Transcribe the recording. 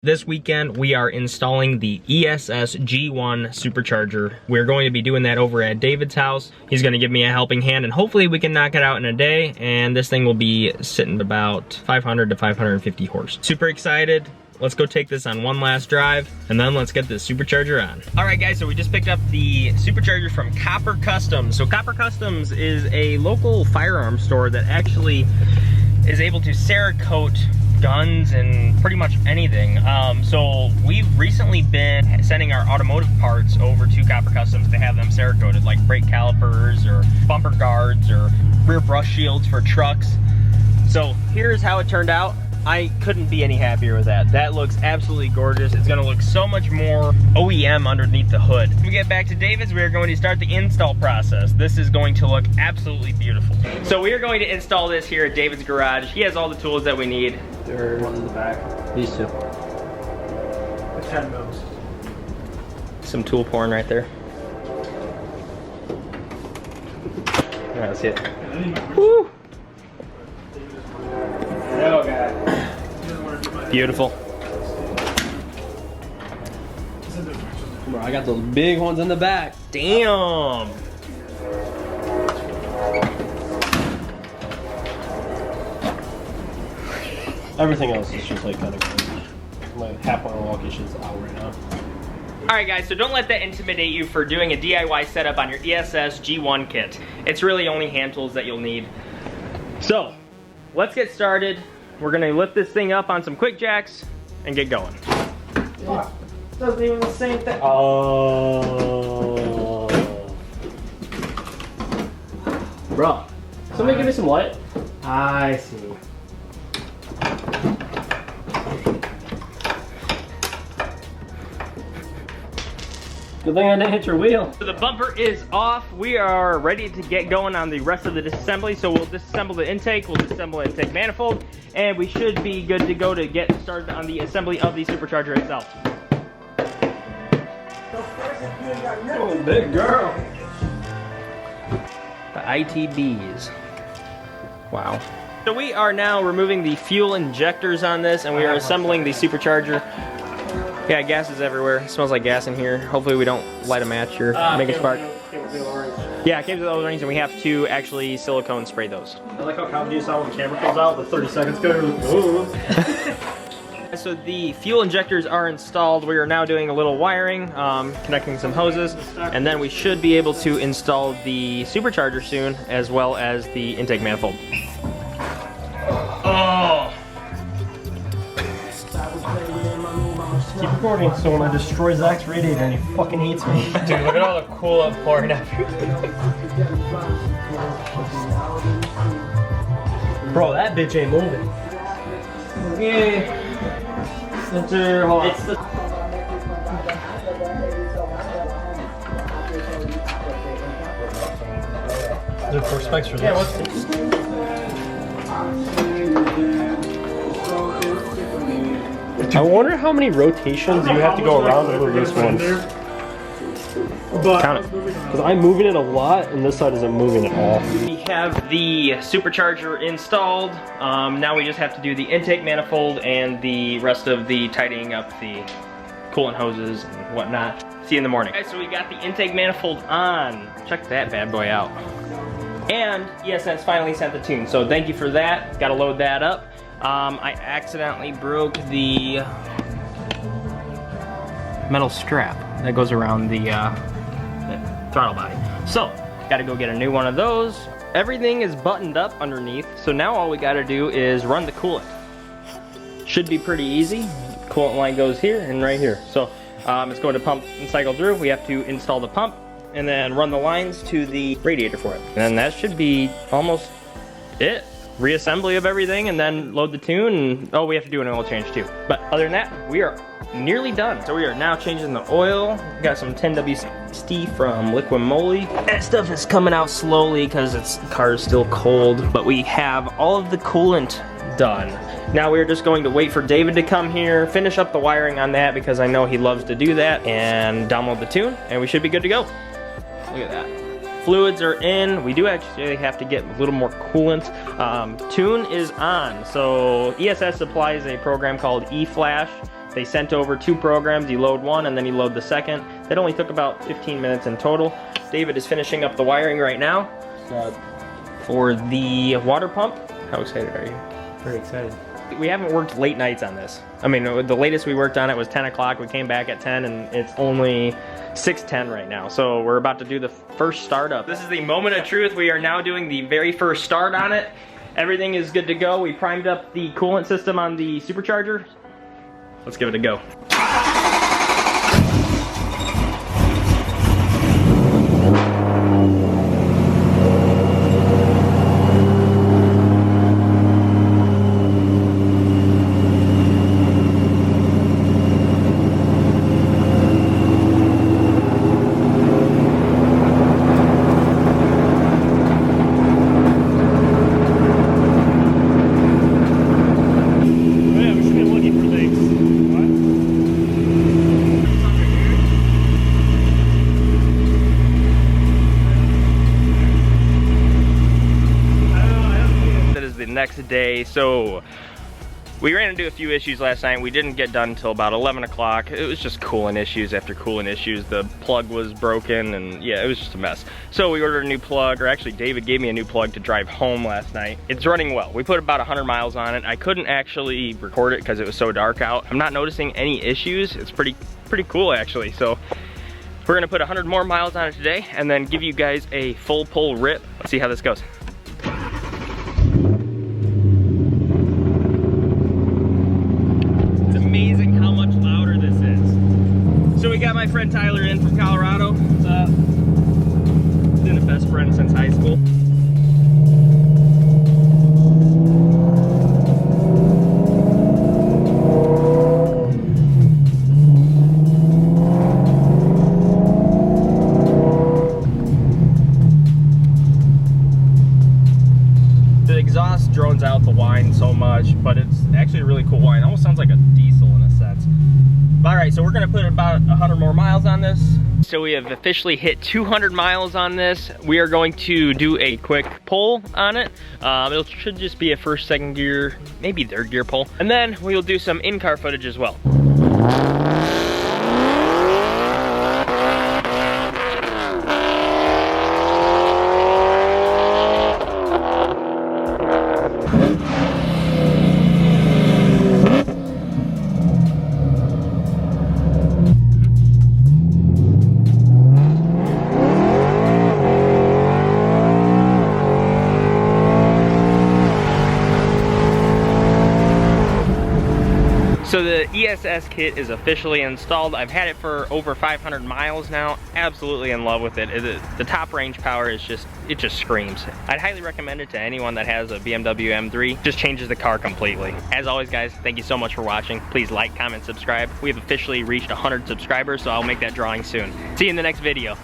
This weekend, we are installing the ESS G1 supercharger. We're going to be doing that over at David's house. He's gonna give me a helping hand and hopefully we can knock it out in a day. And this thing will be sitting about 500 to 550 horse. Super excited. Let's go take this on one last drive and then let's get this supercharger on. All right guys, so we just picked up the supercharger from Copper Customs. So Copper Customs is a local firearm store that actually is able to Cerakote guns and pretty much anything. So we've recently been sending our automotive parts over to Copper Customs to have them Cerakoted, like brake calipers or bumper guards or rear brush shields for trucks. So here's how it turned out. I couldn't be any happier with that. That looks absolutely gorgeous. It's gonna look so much more OEM underneath the hood. When we get back to David's, we are going to start the install process. This is going to look absolutely beautiful. So we are going to install this here at David's garage. He has all the tools that we need. There's one in the back. These two. The 10 mils. Some tool porn right there. All right, let's see it. Woo! Oh god. Beautiful. Bro, I got those big ones in the back. Damn. Everything else is just like kind of crazy. My half my location's out right now. Alright guys, so don't let that intimidate you for doing a DIY setup on your ESS G1 kit. It's really only hand tools that you'll need. So, let's get started. We're gonna lift this thing up on some quick jacks and get going. Yeah. Doesn't even the same thing. Oh. Bro, somebody give me some light. I see. Good thing I didn't hit your wheel. So the bumper is off. We are ready to get going on the rest of the disassembly. So we'll disassemble the intake, we'll disassemble the intake manifold, and we should be good to go to get started on the assembly of the supercharger itself. Oh, big girl. The ITBs. Wow. So we are now removing the fuel injectors on this, and we are assembling the supercharger. Yeah, gas is everywhere. It smells like gas in here. Hopefully we don't light a match or make a spark. Yeah, it came with the orange, and we have to actually silicone spray those. I like how confident you sound when the camera comes out, the 30 seconds go. So the fuel injectors are installed. We are now doing a little wiring, connecting some hoses, and then we should be able to install the supercharger soon, as well as the intake manifold. Oh! Keep recording so when I destroy Zach's radiator and he fucking hates me. Dude, look at all the coolant pouring out. Bro, that bitch ain't moving. Yeah. Center, hold on. It's the... Dude, for specs for this. Yeah, what's this? I wonder how many rotations you have to go around to produce one. Count it. Because I'm moving it a lot and this side isn't moving at all. We have the supercharger installed. Now we just have to do the intake manifold and the rest of the tidying up the coolant hoses and whatnot. See you in the morning. Okay, so we got the intake manifold on. Check that bad boy out. And ESS finally sent the tune, so thank you for that. Gotta load that up. I accidentally broke the metal strap that goes around the throttle body. So, gotta go get a new one of those. Everything is buttoned up underneath, so now all we gotta do is run the coolant. Should be pretty easy. Coolant line goes here and right here. So, it's going to pump and cycle through. We have to install the pump and then run the lines to the radiator for it. And that should be almost it. Reassembly of everything and then load the tune, and oh, we have to do an oil change too. But other than that, we are nearly done. So we are now changing the oil. We got some 10W60 from Liquid Moly. That stuff is coming out slowly because the car is still cold, but we have all of the coolant done. Now we're just going to wait for David to come here, finish up the wiring on that because I know he loves to do that, and download the tune, and we should be good to go. Look at that. Fluids are in. We do actually have to get a little more coolant. Tune is on. So ESS supplies a program called eFlash They sent over 2 programs. You load one and then you load the second. That only took about 15 minutes in total. David is finishing up the wiring right now for the water pump. How excited are you? Very excited. We haven't worked late nights on this. I mean, the latest we worked on it was 10 o'clock. We came back at 10 and it's only 6:10 right now. So we're about to do the first startup. This is the moment of truth. We are now doing the very first start on it. Everything is good to go. We primed up the coolant system on the supercharger. Let's give it a go. Next day, so we ran into a few issues last night. We didn't get done until about 11 o'clock. It was just coolant issues after coolant issues. The plug was broken and yeah, it was just a mess. So we ordered a new plug, or actually David gave me a new plug to drive home last night. It's running well. We put about 100 miles on it. I couldn't actually record it because it was so dark out. I'm not noticing any issues. It's pretty cool actually. So we're gonna put 100 more miles on it today and then give you guys a full pull rip. Let's see how this goes. Amazing how much louder this is. So we got my friend Tyler in from Colorado. What's up? Been a best friend since high school. The exhaust drones out the whine so much, but it's actually a really cool whine. It almost sounds like a diesel in a sense. All right, so we're gonna put about 100 more miles on this. So we have officially hit 200 miles on this. We are going to do a quick pull on it. It should just be a first, second gear, maybe third gear pull. And then we will do some in-car footage as well. So the ESS kit is officially installed. I've had it for over 500 miles now. Absolutely in love with it. The top range power is it just screams. I'd highly recommend it to anyone that has a BMW M3. Just changes the car completely. As always guys, thank you so much for watching. Please like, comment, subscribe. We have officially reached 100 subscribers, so I'll make that drawing soon. See you in the next video.